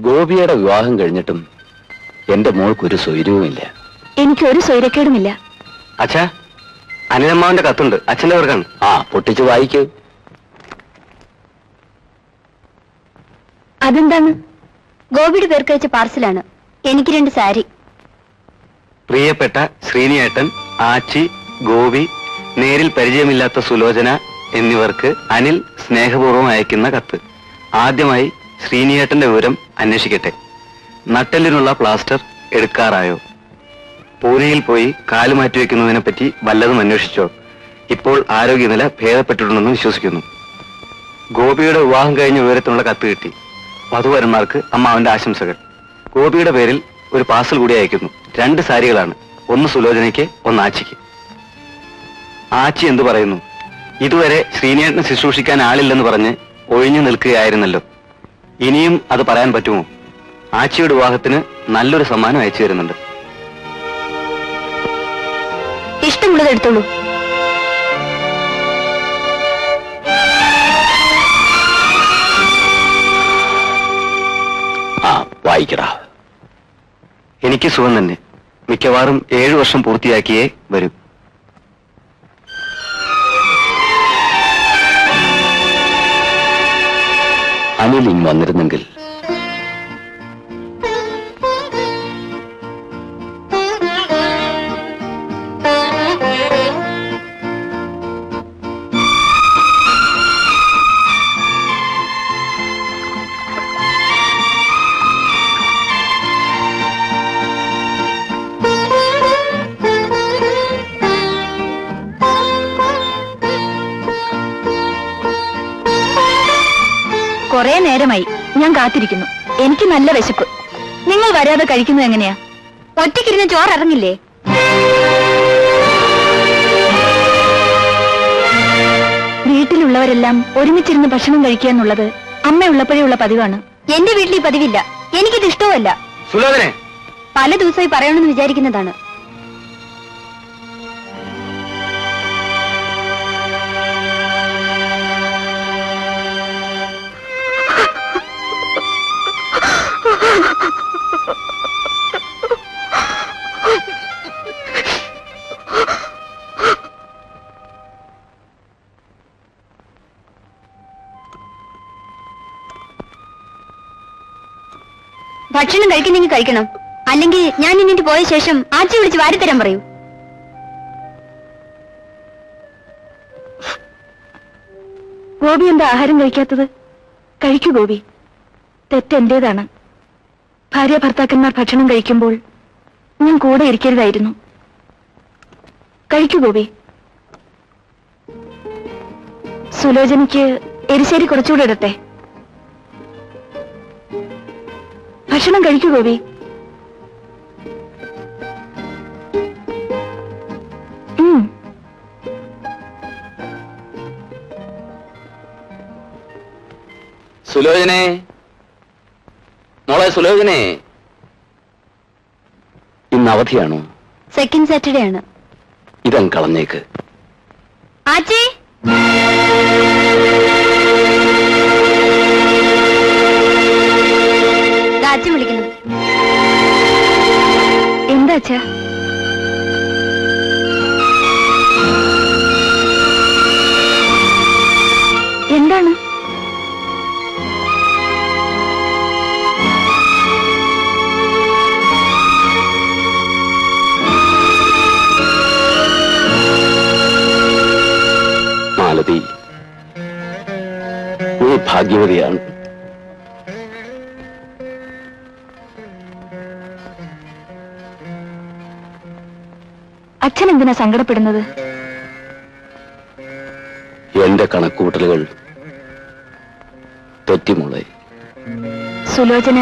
ഗോപിയുടെ വിവാഹം കഴിഞ്ഞിട്ടും എന്റെ മോൾക്കൊരു സ്വൈര്യവുമില്ല. എനിക്കൊരു സ്വൈരക്കേടുമില്ല. അച്ഛാ, അനിലമ്മാവന്റെ കത്തുണ്ട്, അച്ഛന്റെ പേർക്കാണ്. ആ, പൊട്ടിച്ച് വായിക്കൂ. അതെന്താണ്? ഗോപിയുടെ പേർക്ക് വെച്ച പാർസലാണ്. എനിക്ക് 2 സാരി. പ്രിയപ്പെട്ട ശ്രീനിയേട്ടൻ, ആച്ചി, ഗോപി, നേരിൽ പരിചയമില്ലാത്ത സുലോചന എന്നിവർക്ക് അനിൽ സ്നേഹപൂർവ്വം അയക്കുന്ന കത്ത്. ആദ്യമായി ശ്രീനിയേട്ടന്റെ വിവരം അന്വേഷിക്കട്ടെ. നട്ടെല്ലിനുള്ള പ്ലാസ്റ്റർ എടുക്കാറായോ? പൂനെയിൽ പോയി കാല് മാറ്റിവെക്കുന്നതിനെ പറ്റി വല്ലതും അന്വേഷിച്ചോ? ഇപ്പോൾ ആരോഗ്യനില ഭേദപ്പെട്ടിട്ടുണ്ടെന്ന് വിശ്വസിക്കുന്നു. ഗോപിയുടെ വിവാഹം കഴിഞ്ഞ വിവരത്തിനുള്ള കത്ത് കിട്ടി. വധുവരന്മാർക്ക് അമ്മാവന്റെ ആശംസകൾ. ഗോപിയുടെ പേരിൽ ഒരു പാർസൽ കൂടി അയക്കുന്നു. 2 സാരികളാണ്. ഒന്ന് സുലോചനയ്ക്ക്, ഒന്ന് ആച്ചിക്ക്. ആച്ചി എന്തു പറയുന്നു? ഇതുവരെ ശ്രീനിയേട്ടനെ ശുശ്രൂഷിക്കാൻ ആളില്ലെന്ന് പറഞ്ഞ് ഒഴിഞ്ഞു നിൽക്കുകയായിരുന്നല്ലോ. ഇനിയും അത് പറയാൻ പറ്റുമോ? ആച്ചിയുടെ വിവാഹത്തിന് നല്ലൊരു സമ്മാനം അയച്ചു തരുന്നുണ്ട്. ഇഷ്ടമുള്ളത് എടുത്തോളൂ. ആ, വായിക്കടാ. എനിക്ക് സുഖം തന്നെ. മിക്കവാറും 7 വർഷം പൂർത്തിയാക്കിയേ വരൂ. അനിൽ ഇങ്ങ് വന്നിരുന്നെങ്കിൽ. കുറെ നേരമായി ഞാൻ കാത്തിരിക്കുന്നു. എനിക്ക് നല്ല വിശപ്പ്. നിങ്ങൾ വരാതെ കഴിക്കുന്നത് എങ്ങനെയാ? ഒറ്റയ്ക്കിരുന്ന് ചോറ് ഇറങ്ങില്ലേ? വീട്ടിലുള്ളവരെല്ലാം ഒരുമിച്ചിരുന്ന് ഭക്ഷണം കഴിക്കുക എന്നുള്ളത് അമ്മയുള്ളപ്പോഴേ ഉള്ള പതിവാണ്. എന്റെ വീട്ടിൽ ഈ പതിവില്ല. എനിക്കിത് ഇഷ്ടവുമല്ല. സുലോചനെ, പല ദിവസമായി പറയണമെന്ന് വിചാരിക്കുന്നതാണ്. ഭക്ഷണം കഴിക്കുന്നെങ്കിൽ കഴിക്കണം. അല്ലെങ്കിൽ ഞാൻ ഇന്നിട്ട് പോയ ശേഷം ആച്ചി വിളിച്ച് വാരിത്തരാൻ പറയൂ. ഗോപി എന്താ ആഹാരം കഴിക്കാത്തത്? കഴിക്കൂ ഗോപി. തെറ്റെന്റേതാണ്. ഭാര്യ ഭർത്താക്കന്മാർ ഭക്ഷണം കഴിക്കുമ്പോൾ ഞാൻ കൂടെ ഇരിക്കരുതായിരുന്നു. കഴിക്കൂ ഗോപി. സുലോചനയ്ക്ക് എരിശ്ശേരി കുറച്ചുകൂടെ ഇടട്ടെ? ഭക്ഷണം കഴിക്കൂ ഗോപി. സുലോചനെ, മോളെ സുലോചനെ, ഇന്ന് അവധിയാണോ? സെക്കൻഡ് സാറ്റർഡേ ആണ്. ഇതങ്ങ് കളഞ്ഞേക്ക്. ആച്ചി, ആച്ചി വിളിക്കുന്നു. എന്താ അച്ഛാ? എന്താണ്? മാലതി, നീ ഭാഗ്യവതിയാണ്. അച്ഛൻ എന്തിനാ സങ്കടപ്പെടുന്നത്? എന്റെ കണക്കൂട്ടലുകൾ തെറ്റിമോളെ. സുലോചന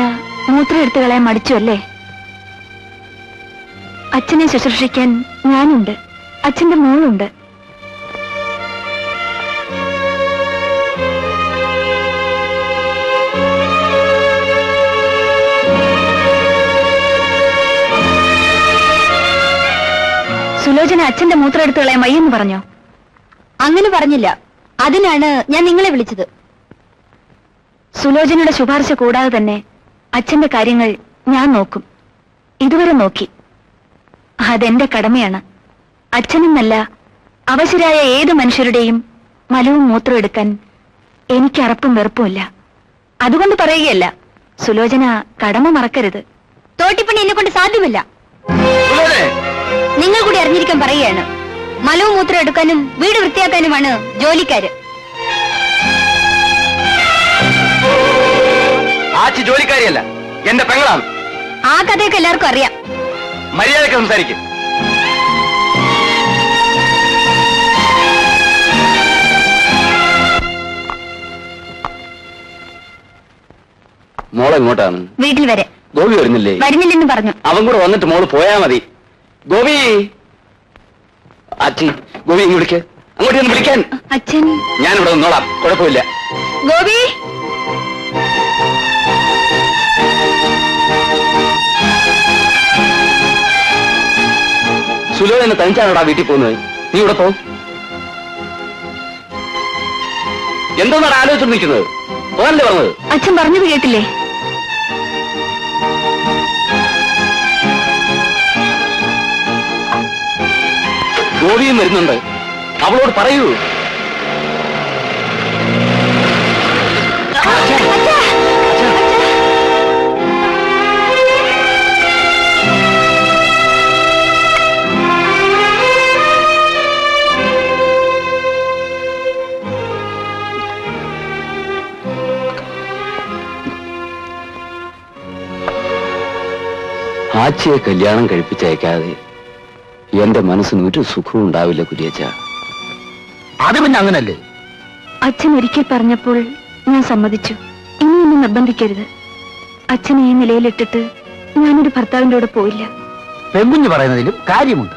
മൂത്രം എടുത്തു കളയാൻ മടിച്ചു അല്ലേ? അച്ഛനെ ശുശ്രൂഷിക്കാൻ ഞാനുണ്ട്, അച്ഛന്റെ മോളുണ്ട്. സുലോചന അച്ഛന്റെ മൂത്രം എടുത്തു കളയാൻ വയ്യെന്ന് പറഞ്ഞോ? അങ്ങനെ പറഞ്ഞില്ല. അതിനാണ് ഞാൻ നിങ്ങളെ വിളിച്ചത്. സുലോചനയുടെ ശുപാർശ കൂടാതെ തന്നെ അച്ഛന്റെ കാര്യങ്ങൾ ഞാൻ നോക്കും. ഇതുവരെ നോക്കി. അതെന്റെ കടമയാണ്. അച്ഛനെന്നല്ല, അവശരായ ഏത് മനുഷ്യരുടെയും മലവും മൂത്രവും എടുക്കാൻ എനിക്ക് അറപ്പും വെറുപ്പുമില്ല. അതുകൊണ്ട് പറയുകയല്ല, സുലോചന കടമ മറക്കരുത്. തോട്ടിപ്പണി എന്നെ കൊണ്ട് സാധ്യമല്ല. നിങ്ങൾ കൂടി അറിഞ്ഞിരിക്കാൻ പറയുകയാണ്. മലവും മൂത്രം എടുക്കാനും വീട് വൃത്തിയാക്കാനുമാണ് ജോലിക്കാര്. ആച്ചി ജോലിക്കാരിയല്ല, എന്റെ പെങ്ങളാണ്. ആ കഥയൊക്കെ എല്ലാവർക്കും അറിയാം. മര്യാദക്ക് സംസാരിക്കും. മോളെ എങ്ങോട്ടാണ്? വീട്ടിൽ വരെ. ഗോപി വരുന്നില്ലേ? വരുന്നില്ലെന്ന് പറഞ്ഞു. അവൻ കൂടെ വന്നിട്ട് മോള് പോയാ മതി. ഗോപി, ആച്ചി ഗോപി ഇങ്ങ് വിളിക്ക്. അങ്ങോട്ട് ഒന്ന് വിളിക്കാൻ. അച്ഛൻ, ഞാനിവിടെ നിന്നോളാം, കുഴപ്പമില്ല. ഗോപി, സുലോചന തനിച്ചാണോടാ വീട്ടിൽ പോകുന്നത്? നീ ഇവിടെ പോ. എന്തോന്നാണ് ആലോചിച്ചു നിൽക്കുന്നത്? പോകാനല്ലേ പറഞ്ഞത്? അച്ഛൻ പറഞ്ഞത് കേട്ടില്ലേ? ഗോപിയും വരുന്നുണ്ട്, അവളോട് പറയൂ. ആച്ചിയെ കല്യാണം കഴിപ്പിച്ചയക്കാതെ എന്റെ മനസ്സിന് ഒരു സുഖവും ഉണ്ടാവില്ല കുര്യച്ച. അത് പിന്നെ അങ്ങനല്ലേ? അച്ഛൻ ഒരിക്കൽ പറഞ്ഞപ്പോൾ ഞാൻ സമ്മതിച്ചു. ഇനി എന്നെ നിർബന്ധിക്കരുത്. അച്ഛനെ ഈ നിലയിലിട്ടിട്ട് ഞാനൊരു ഭർത്താവിന്റെ കൂടെ പോയില്ല. പെൺകുഞ്ഞ് പറയുന്നതിലും കാര്യമുണ്ട്.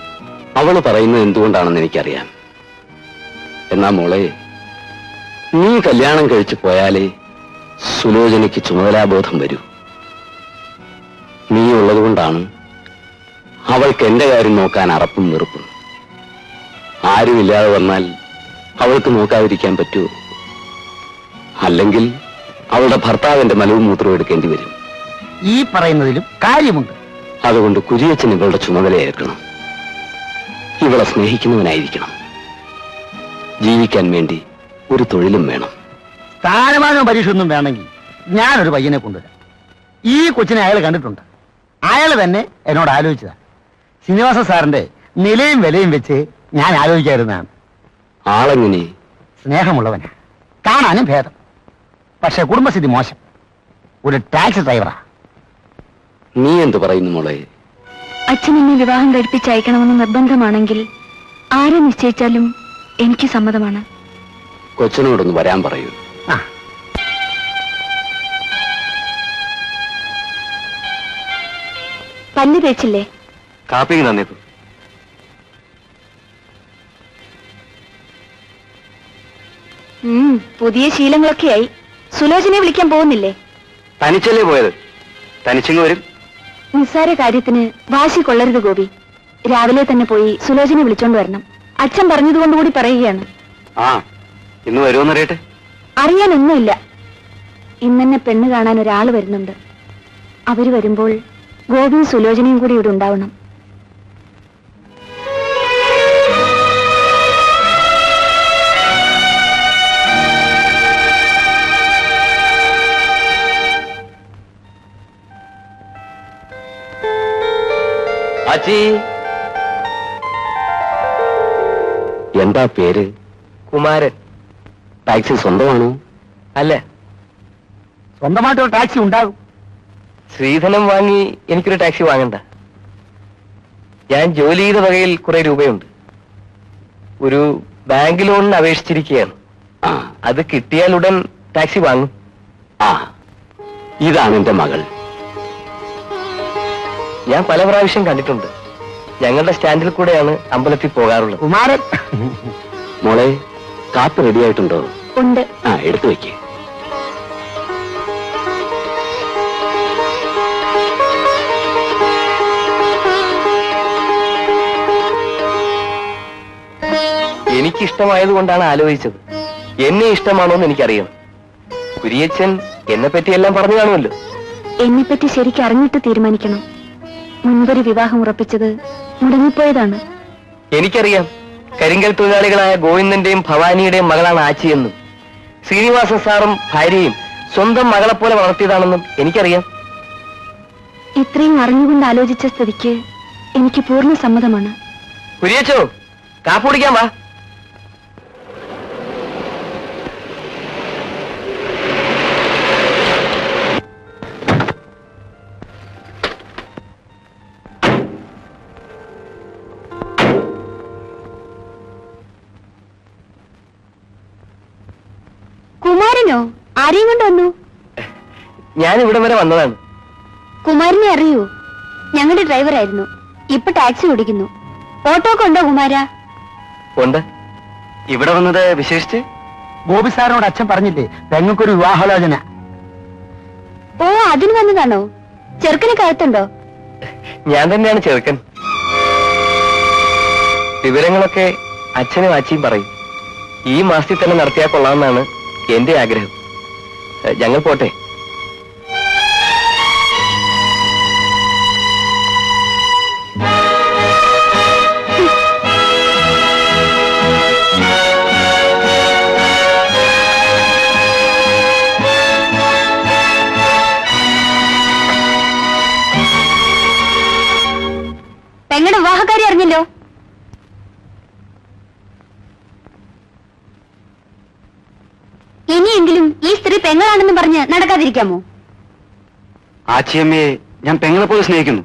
അവള് പറയുന്നത് എന്തുകൊണ്ടാണെന്ന് എനിക്കറിയാം. എന്നാ മോളെ, നീ കല്യാണം കഴിച്ചു പോയാലേ സുലോചനയ്ക്ക് ചുമതലാബോധം വരൂ. നീ ഉള്ളത് കൊണ്ടാണ് അവൾക്ക് എന്റെ കാര്യം നോക്കാൻ അറപ്പും വെറുപ്പും. ആരുമില്ലാതെ വന്നാൽ അവൾക്ക് നോക്കാതിരിക്കാൻ പറ്റുമോ? അല്ലെങ്കിൽ അവളുടെ ഭർത്താവിന്റെ മലവും മൂത്രവും എടുക്കേണ്ടി വരും. ഈ പറയുന്നതിലും കാര്യമുണ്ട്. അതുകൊണ്ട് കുര്യച്ചൻ ഇവളുടെ ചുമതലയേൽക്കണം. ഇവളെ സ്നേഹിക്കുന്നവനായിരിക്കണം. ജീവിക്കാൻ വേണ്ടി ഒരു തൊഴിലും വേണം. സ്ഥാനമാനോ പരീക്ഷ ഒന്നും വേണമെങ്കിൽ ഞാനൊരു പയ്യനെ കൊണ്ടുവരാം. ഈ കൊച്ചിനെ അയാൾ കണ്ടിട്ടുണ്ട്. അയാൾ തന്നെ എന്നോട് ആലോചിച്ചതാ. ശ്രീനിവാസ സാറിന്റെ നിലയും വിലയും വെച്ച് ഞാൻ ആലോചിക്കാതിരുന്നതാണ്. ആളെങ്ങനെ? സ്നേഹമുള്ളവനാ, കാണാനും ഭേദം. പക്ഷെ കുടുംബസ്ഥിതി മോശം. ഒരു ടാക്സി ഡ്രൈവറാ. നീ എന്ത് പറയുന്നു മോളെ? അച്ഛൻ എന്നെ വിവാഹം കഴിപ്പിച്ചയക്കണമെന്ന് നിർബന്ധമാണെങ്കിൽ ആരെ നിശ്ചയിച്ചാലും എനിക്ക് സമ്മതമാണ്. കൊച്ചനോടൊന്ന് വരാൻ പറയൂ. ആ, പല്ല് തേച്ചില്ലേ? കാപ്പിക്ക് തന്നേക്കൂ. പുതിയ ശീലങ്ങളൊക്കെയായി. സുലോചനയെ വിളിക്കാൻ പോകുന്നില്ലേ? തനിച്ചല്ലേ പോയത്? തനിച്ചിങ് വരും. നിസ്സാര കാര്യത്തിന് വാശി കൊള്ളരുത് ഗോപി. രാവിലെ തന്നെ പോയി സുലോചനെ വിളിച്ചോണ്ട് വരണം. അച്ഛൻ പറഞ്ഞതുകൊണ്ടുകൂടി പറയുകയാണ്. ആ, ഇന്ന് വരുമെന്നറിയട്ടെ. അറിയാനൊന്നുമില്ല. ഇന്നെന്നെ പെണ്ണ് കാണാൻ ഒരാള് വരുന്നുണ്ട്. അവര് വരുമ്പോൾ ഗോപിയും സുലോചനയും കൂടി ഇവിടെ ഉണ്ടാവണം. ആച്ചി, എന്താ പേര്? കുമാരൻ. ടാക്സി സ്വന്തമാണോ? അല്ല, സ്വന്തമായിട്ടൊരു ടാക്സി ഉണ്ടാകും. ശ്രീധനം വാങ്ങി എനിക്കൊരു ടാക്സി വാങ്ങണ്ട. ഞാൻ ജോലി ചെയ്ത വകയിൽ കുറെ രൂപയുണ്ട്. ഒരു ബാങ്ക് ലോണിന് അപേക്ഷിച്ചിരിക്കുകയാണ്. ആ, അത് കിട്ടിയാൽ ഉടൻ ടാക്സി വാങ്ങും. ആ, ഇതാണ് എന്റെ മകൾ. ഞാൻ പല പ്രാവശ്യം കണ്ടിട്ടുണ്ട്. ഞങ്ങളുടെ സ്റ്റാൻഡിൽ കൂടെയാണ് അമ്പലത്തിൽ പോകാറുള്ളത്. കുമാരൻ, മോളെ, കാപ്പ് റെഡി ആയിട്ടുണ്ടോ? ഉണ്ട്. ആ, എടുത്തു വയ്ക്ക്. എനിക്കിഷ്ടമായതുകൊണ്ടാണ് ആലോചിച്ചത്. എന്നെ ഇഷ്ടമാണോ എന്ന് എനിക്കറിയണം. കുര്യച്ചൻ എന്നെ പറ്റി എല്ലാം പറഞ്ഞു കാണുമല്ലോ. എന്നെപ്പറ്റി ശരിക്കും അറിഞ്ഞിട്ട് തീരുമാനിക്കണം. മുൻപൊരു വിവാഹം ഉറപ്പിച്ചത് മുടങ്ങിപ്പോയതാണ്. എനിക്കറിയാം, കരിങ്കൽ തൊഴിലാളികളായ ഗോവിന്ദന്റെയും ഭവാനിയുടെയും മകളാണ് ആച്ചിയെന്നും ശ്രീനിവാസൻ സാറും ഭാര്യയും സ്വന്തം മകളെപ്പോലെ വളർത്തിയതാണെന്നും എനിക്കറിയാം. ഇത്രയും അറിഞ്ഞുകൊണ്ട് ആലോചിച്ച സ്ഥിതിക്ക് എനിക്ക് പൂർണ്ണ സമ്മതമാണ്. കുരിയച്ചോ, കാപ്പ് കുടിക്കാൻ വാ. കുമാരനോ? ആരെയും കൊണ്ട് വന്നു? ഞാൻ ഇവിടെ വരെ വന്നതാണ്. കുമാരനെ അറിയൂ? ഞങ്ങളുടെ ഡ്രൈവറായിരുന്നു. ഇപ്പൊ ടാക്സി ഓടിക്കുന്നു. ഓട്ടോ കൊണ്ടോ കുമാര? ഉണ്ട്. ഇവിടെ വന്നത് വിശേഷിച്ച്? ഗോപി സാറിനോട് അച്ഛൻ പറഞ്ഞില്ലേ പെങ്ങൾക്കൊരു വിവാഹാലോചന? ഓ, അതിന് വന്നതാണോ? ചെറുക്കന് കഴുത്തുണ്ടോ? ഞാൻ തന്നെയാണ് ചെറുക്കൻ. വിവരങ്ങളൊക്കെ അച്ഛനും ആച്ചിയും പറയും. ഈ മാസത്തിൽ തന്നെ നടത്തിയാൽ കൊള്ളാമെന്നാണ് എന്റെ ആഗ്രഹം. ഞങ്ങൾ പോട്ടെ. പെങ്ങളുടെ വിവാഹക്കാരി അറിഞ്ഞല്ലോ. ഇനിയെങ്കിലും ഈ സ്ത്രീ പെങ്ങളാണെന്ന് പറഞ്ഞ് നടക്കാതിരിക്കാമോ? ആച്ചിയമ്മയെ ഞാൻ പെങ്ങളെ പോലെ സ്നേഹിക്കുന്നു.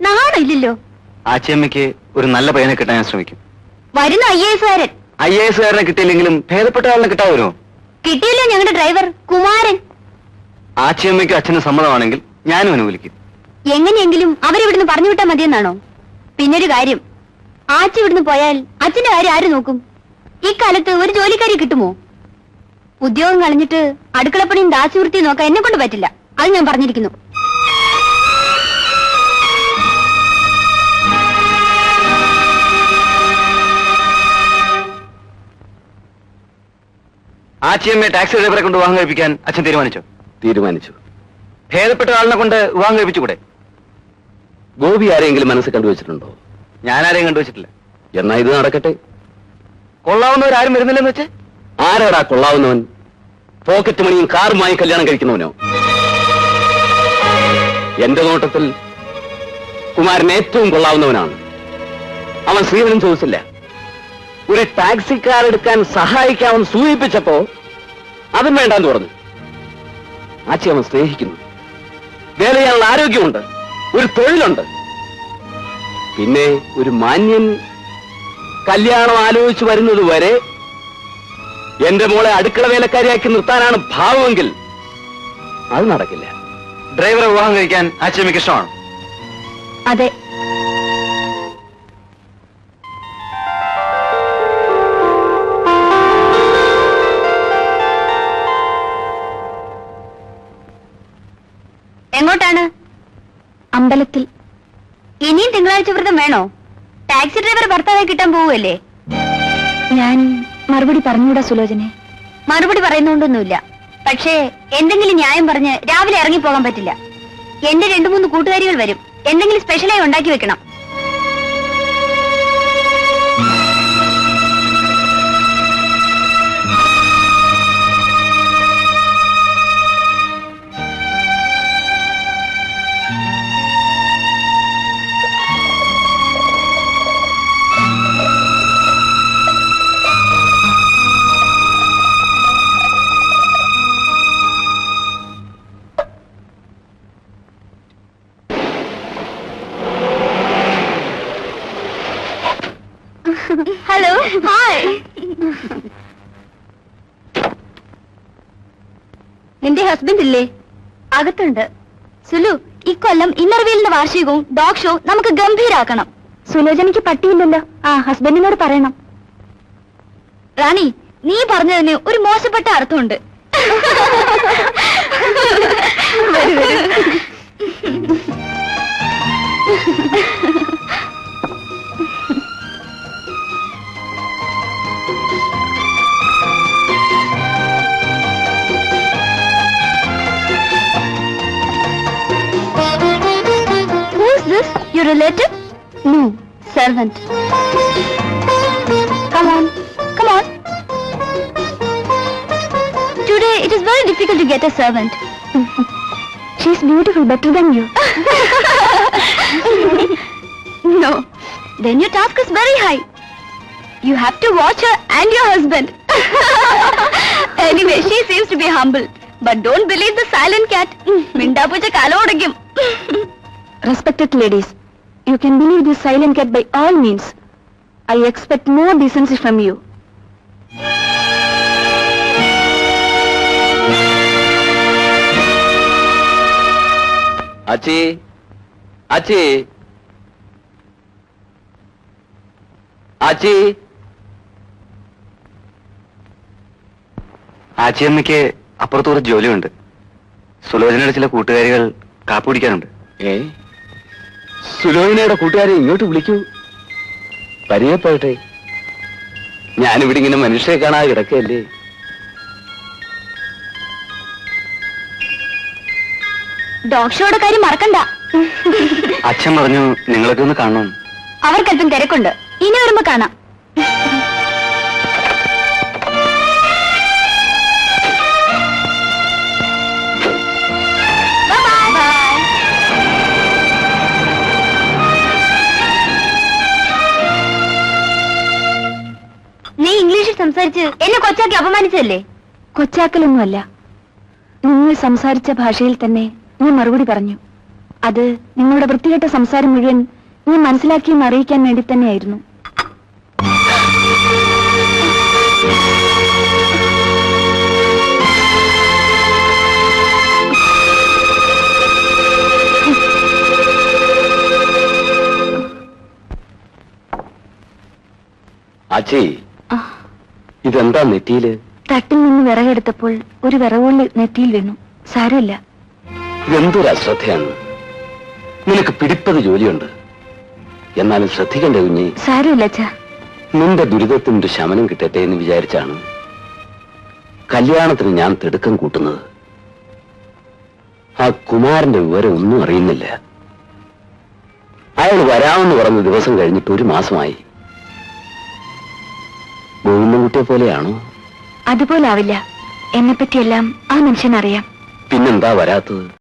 നാണില്ലല്ലോ. ആച്ചിയമ്മയ്ക്ക് ഒരു നല്ല പയ്യനെ കിട്ടാൻ ഞാൻ ശ്രമിക്കും. വരുന്ന IAS-കാരൻ. IAS-കാരനെ കിട്ടിയില്ലെങ്കിലും ഭേദപ്പെട്ട ആളിനെ കിട്ടാവുമോ? കിട്ടിയല്ലോ ഞങ്ങളുടെ ഡ്രൈവർ കുമാരൻ. ആച്ചിയമ്മയ്ക്കും അച്ഛനും സമ്മതമാണെങ്കിൽ ഞാനും അനുകൂലിക്കും. എങ്ങനെയെങ്കിലും അവരിവിടുന്ന് പറഞ്ഞു വിട്ടാൽ മതിയെന്നാണോ? പിന്നൊരു കാര്യം, ആച്ചി ഇവിടുന്ന് പോയാൽ അച്ഛന്റെ കാര്യം ആര് നോക്കും? ഇക്കാലത്ത് ഒരു ജോലിക്കാരി കിട്ടുമോ? ഉദ്യോഗം കളഞ്ഞിട്ട് അടുക്കളപ്പണിയും ദാസ്യവൃത്തിയും നോക്കാൻ എന്നെ കൊണ്ട് പറ്റില്ല. അത് ഞാൻ പറഞ്ഞിരിക്കുന്നു. ആച്ചിയമ്മയെ ടാക്സി ഡ്രൈവറെ കൊണ്ട് വിവാഹം കഴിപ്പിക്കാൻ അച്ഛൻ തീരുമാനിച്ചോ? തീരുമാനിച്ചു. ഭേദപ്പെട്ട ആളിനെ കൊണ്ട് വിവാഹം കഴിപ്പിച്ചുകൂടെ? ഗോപി ആരെങ്കിലും മനസ്സ് കണ്ടുവച്ചിട്ടുണ്ടോ? ഞാൻ ആരെയും കണ്ടുവച്ചിട്ടില്ല. എന്നാ ഇത് നടക്കട്ടെ. കൊള്ളാവുന്നവരാരും വരുന്നില്ലെന്ന് വെച്ച്? ആരാടാ കൊള്ളാവുന്നവൻ? പോക്കറ്റ് മണിയും കാറുമായി കല്യാണം കഴിക്കുന്നവനോ? എന്റെ നോട്ടത്തിൽ കുമാരൻ ഏറ്റവും കൊള്ളാവുന്നവനാണ്. അവൻ ശ്രീധരൻ ചോദിച്ചില്ല. ഒരു ടാക്സിക്കാർ എടുക്കാൻ സഹായിക്കാമെന്ന് സൂചിപ്പിച്ചപ്പോ അതും വേണ്ടാന്ന് പറഞ്ഞു. ആച്ചി അവൻ സ്നേഹിക്കുന്നു. വേല ചെയ്യാനുള്ള ആരോഗ്യമുണ്ട്, ഒരു തൊഴിലുണ്ട്. പിന്നെ ഒരു മാന്യൻ കല്യാണം ആലോചിച്ചു വരുന്നത് വരെ എന്റെ മോളെ അടുക്കള വേലക്കാരിയാക്കി നിർത്താനാണ് ഭാവമെങ്കിൽ അത് നടക്കില്ല. ഡ്രൈവറെ വിവാഹം കഴിക്കാൻ ആച്ചിയമ്മയ്ക്ക് ഇഷ്ടമാണ്? അതെ. എങ്ങോട്ടാണ്? അമ്പലത്തിൽ. ഇനിയും തിങ്കളാഴ്ച വ്രതം വേണോ? ടാക്സി ഡ്രൈവർ ഭർത്താവായി കിട്ടാൻ പോവുമല്ലേ? ഞാൻ മറുപടി പറഞ്ഞൂടാ സുലോചനെ. മറുപടി പറയുന്നോണ്ടൊന്നുമില്ല. പക്ഷേ എന്തെങ്കിലും ന്യായം പറഞ്ഞ് രാവിലെ ഇറങ്ങിപ്പോകാൻ പറ്റില്ല. എന്റെ 2-3 കൂട്ടുകാരികൾ വരും. എന്തെങ്കിലും സ്പെഷ്യലായി ഉണ്ടാക്കി വെക്കണം. Hello, hi. നിന്റെ ഹസ്ബൻഡ് ഇല്ലേ? അകത്തുണ്ട്. സുലു, ഇക്കൊല്ലം ഇന്നർവീലിന്റെ വാർഷികവും ഡോഗ് ഷോ നമുക്ക് ഗംഭീരാക്കണം. സുലോചനയ്ക്ക് പട്ടിയില്ലല്ലോ. ആ, ഹസ്ബൻഡിനോട് പറയണം. റാണി, നീ പറഞ്ഞതിന് ഒരു മോശപ്പെട്ട അർത്ഥമുണ്ട്. relative? No, servant. Come on, come on. Today it is very difficult to get a servant. She's beautiful, better than you. No, then your task is very high. You have to watch her and your husband. Anyway, she seems to be humble. But don't believe the silent cat. Minda pucha kala odagum. Respected ladies, you can believe this silent cat by all means. I expect more decency from you. ആച്ചി ആച്ചി ആച്ചി ആച്ചിയമ്മയ്ക്ക് അപ്പുറത്തൊരു ജോലിയുണ്ട്. സുലോചനയുടെ ചില കൂട്ടുകാരികൾ കാപ്പി കുടിക്കാനുണ്ട്. സുലോചനയുടെ കൂട്ടുകാരെ ഇങ്ങോട്ട് വിളിക്കൂ, പരിചയപ്പെടട്ടെ. ഞാനിവിടെ ഇങ്ങനെ മനുഷ്യരെ കാണാതെ കിടക്കല്ലേ. ഡോഗ് ഷോയുടെ കാര്യം മറക്കണ്ട. അച്ഛൻ പറഞ്ഞു നിങ്ങളൊക്കെ ഒന്ന് കാണണം. അവർക്കല്പം തിരക്കുണ്ട്, ഇനി വരുമ്പോ കാണാം. നീ ഇംഗ്ലീഷിൽ സംസാരിച്ച് എന്നെ കൊച്ചാക്കി അപമാനിച്ചല്ലേ? കൊച്ചാക്കലൊന്നുമല്ല, നിങ്ങൾ സംസാരിച്ച ഭാഷയിൽ തന്നെ ഞാൻ മറുപടി പറഞ്ഞു. അത് നിങ്ങളുടെ വൃത്തികെട്ട സംസാരം മുഴുവൻ ഞാൻ മനസ്സിലാക്കിയെന്ന് അറിയിക്കാൻ വേണ്ടി തന്നെയായിരുന്നു. ആച്ചി, ഇതെന്താ നെറ്റിയില്? തട്ടിൽ നിന്ന് വിറകെടുത്തപ്പോൾ ഒരു വിറവുള്ളി നെറ്റിയിൽ വീണു. സാരമില്ല. ഇതെന്തൊരു അശ്രദ്ധയാണ്. നിനക്ക് പിടിപ്പത് ജോലിയുണ്ട്, എന്നാലും ശ്രദ്ധിക്കണ്ടേ കുഞ്ഞി? സാരമില്ല അച്ഛാ. നിന്റെ ദുരിതത്തിനൊരു ശമനം കിട്ടട്ടെ എന്ന് വിചാരിച്ചാണ് കല്യാണത്തിന് ഞാൻ തിടുക്കം കൂട്ടുന്നത്. ആ കുമാരന്റെ വിവരം ഒന്നും അറിയുന്നില്ല. അയാൾ വരാമെന്ന് പറഞ്ഞ ദിവസം കഴിഞ്ഞിട്ട് 1 മാസമായി. ഗോവിന്ദൻകുട്ടിയെ പോലെയാണോ? അതുപോലാവില്ല. എന്നെപ്പറ്റിയെല്ലാം ആ മനുഷ്യനറിയാം. പിന്നെന്താ വരാത്തത്?